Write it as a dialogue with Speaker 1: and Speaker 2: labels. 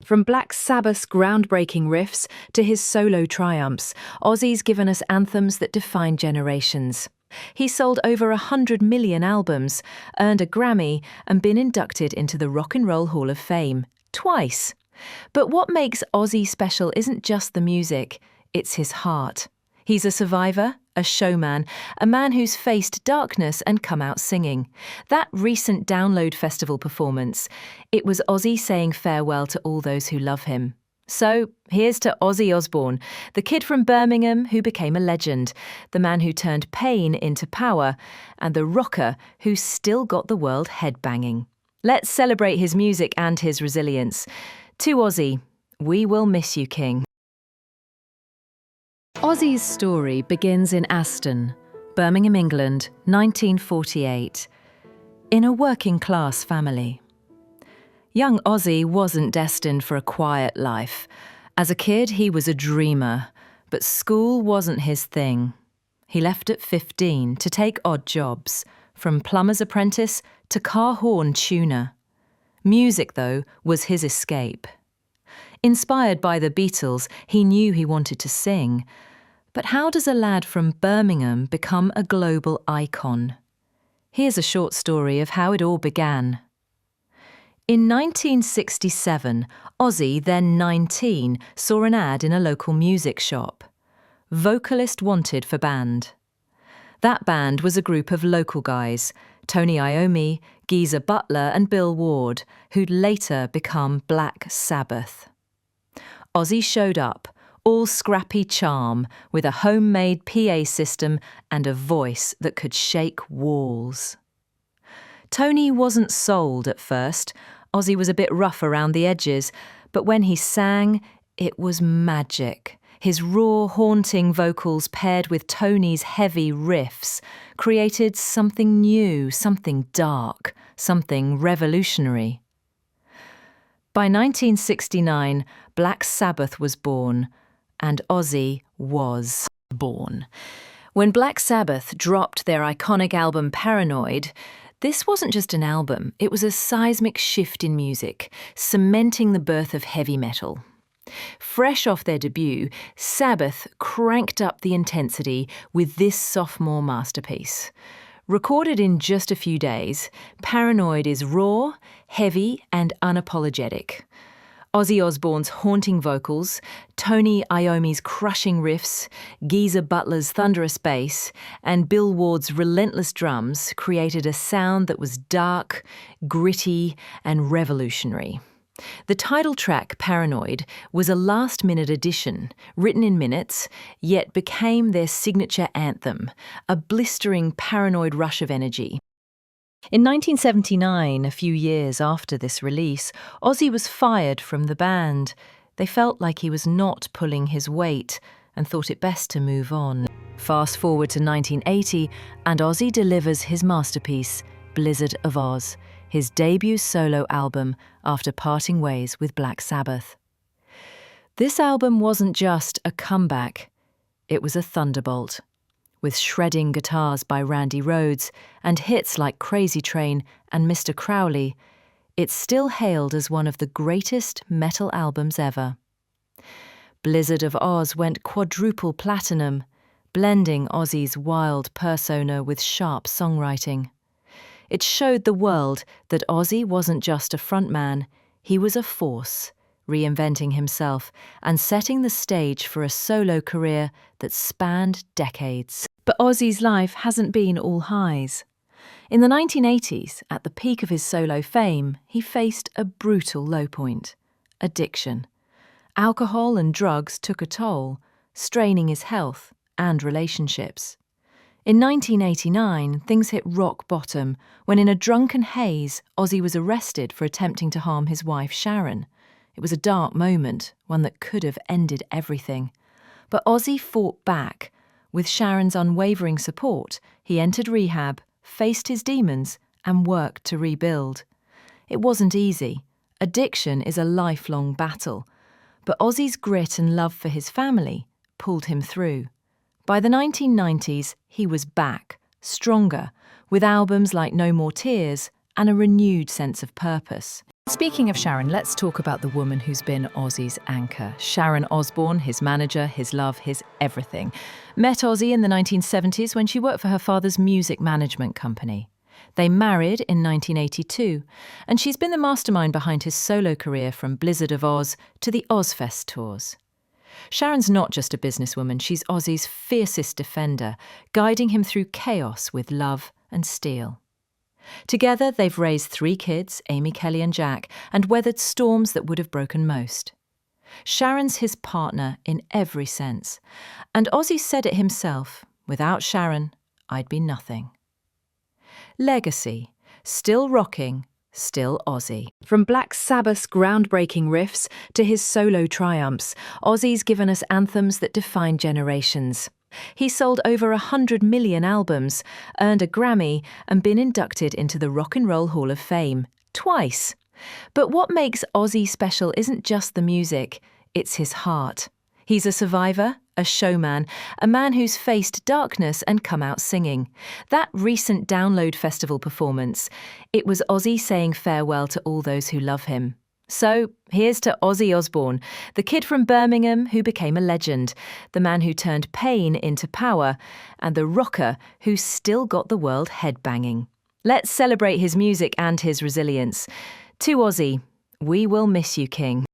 Speaker 1: From Black Sabbath's groundbreaking riffs to his solo triumphs, Ozzy's given us anthems that define generations. He sold over 100 million albums, earned a Grammy, and been inducted into the Rock and Roll Hall of Fame twice. But what makes Ozzy special isn't just the music, it's his heart. He's a survivor, a showman, a man who's faced darkness and come out singing. That recent Download Festival performance, it was Ozzy saying farewell to all those who love him. So, here's to Ozzy Osbourne, the kid from Birmingham who became a legend, the man who turned pain into power, and the rocker who still got the world headbanging. Let's celebrate his music and his resilience. To Ozzy, we will miss you, King. Ozzy's story begins in Aston, Birmingham, England, 1948, in a working-class family. Young Ozzy wasn't destined for a quiet life. As a kid, he was a dreamer, but school wasn't his thing. He left at 15 to take odd jobs, from plumber's apprentice to car horn tuner. Music, though, was his escape. Inspired by the Beatles, he knew he wanted to sing. But how does a lad from Birmingham become a global icon? Here's a short story of how it all began. In 1967, Ozzy, then 19, saw an ad in a local music shop. Vocalist wanted for band. That band was a group of local guys, Tony Iommi, Geezer Butler and Bill Ward, who'd later become Black Sabbath. Ozzy showed up, all scrappy charm, with a homemade PA system and a voice that could shake walls. Tony wasn't sold at first. Ozzy was a bit rough around the edges, but when he sang, it was magic. His raw, haunting vocals paired with Tony's heavy riffs created something new, something dark, something revolutionary. By 1969, Black Sabbath was born, and Ozzy was born. When Black Sabbath dropped their iconic album Paranoid, this wasn't just an album, it was a seismic shift in music, cementing the birth of heavy metal. Fresh off their debut, Sabbath cranked up the intensity with this sophomore masterpiece. Recorded in just a few days, Paranoid is raw, heavy, and unapologetic. Ozzy Osbourne's haunting vocals, Tony Iommi's crushing riffs, Geezer Butler's thunderous bass, and Bill Ward's relentless drums created a sound that was dark, gritty, and revolutionary. The title track, Paranoid, was a last-minute addition, written in minutes, yet became their signature anthem, a blistering paranoid rush of energy. In 1979, a few years after this release, Ozzy was fired from the band. They felt like he was not pulling his weight and thought it best to move on. Fast forward to 1980, and Ozzy delivers his masterpiece, Blizzard of Oz, his debut solo album after parting ways with Black Sabbath. This album wasn't just a comeback, it was a thunderbolt. With shredding guitars by Randy Rhoads and hits like Crazy Train and Mr. Crowley, it's still hailed as one of the greatest metal albums ever. Blizzard of Oz went quadruple platinum, blending Ozzy's wild persona with sharp songwriting. It showed the world that Ozzy wasn't just a frontman, he was a force, reinventing himself and setting the stage for a solo career that spanned decades. But Ozzy's life hasn't been all highs. In the 1980s, at the peak of his solo fame, he faced a brutal low point: addiction. Alcohol and drugs took a toll, straining his health and relationships. In 1989, things hit rock bottom when in a drunken haze, Ozzy was arrested for attempting to harm his wife Sharon. It was a dark moment, one that could have ended everything. But Ozzy fought back. With Sharon's unwavering support, he entered rehab, faced his demons, and worked to rebuild. It wasn't easy. Addiction is a lifelong battle. But Ozzy's grit and love for his family pulled him through. By the 1990s, he was back, stronger, with albums like No More Tears and a renewed sense of purpose. Speaking of Sharon, let's talk about the woman who's been Ozzy's anchor. Sharon Osbourne, his manager, his love, his everything. Met Ozzy in the 1970s when she worked for her father's music management company. They married in 1982, and she's been the mastermind behind his solo career from Blizzard of Oz to the Ozfest tours. Sharon's not just a businesswoman, she's Ozzy's fiercest defender, guiding him through chaos with love and steel. Together, they've raised 3 kids, Amy, Kelly and Jack, and weathered storms that would have broken most. Sharon's his partner in every sense. And Ozzy said it himself, without Sharon, I'd be nothing. Legacy, still rocking, still Ozzy. From Black Sabbath's groundbreaking riffs to his solo triumphs, Ozzy's given us anthems that define generations. He sold over 100 million albums, earned a Grammy, and been inducted into the Rock and Roll Hall of Fame, twice. But what makes Ozzy special isn't just the music, it's his heart. He's a survivor, a showman, a man who's faced darkness and come out singing. That recent Download Festival performance, it was Ozzy saying farewell to all those who love him. So, here's to Ozzy Osbourne, the kid from Birmingham who became a legend, the man who turned pain into power, and the rocker who still got the world headbanging. Let's celebrate his music and his resilience. To Ozzy, we will miss you, King.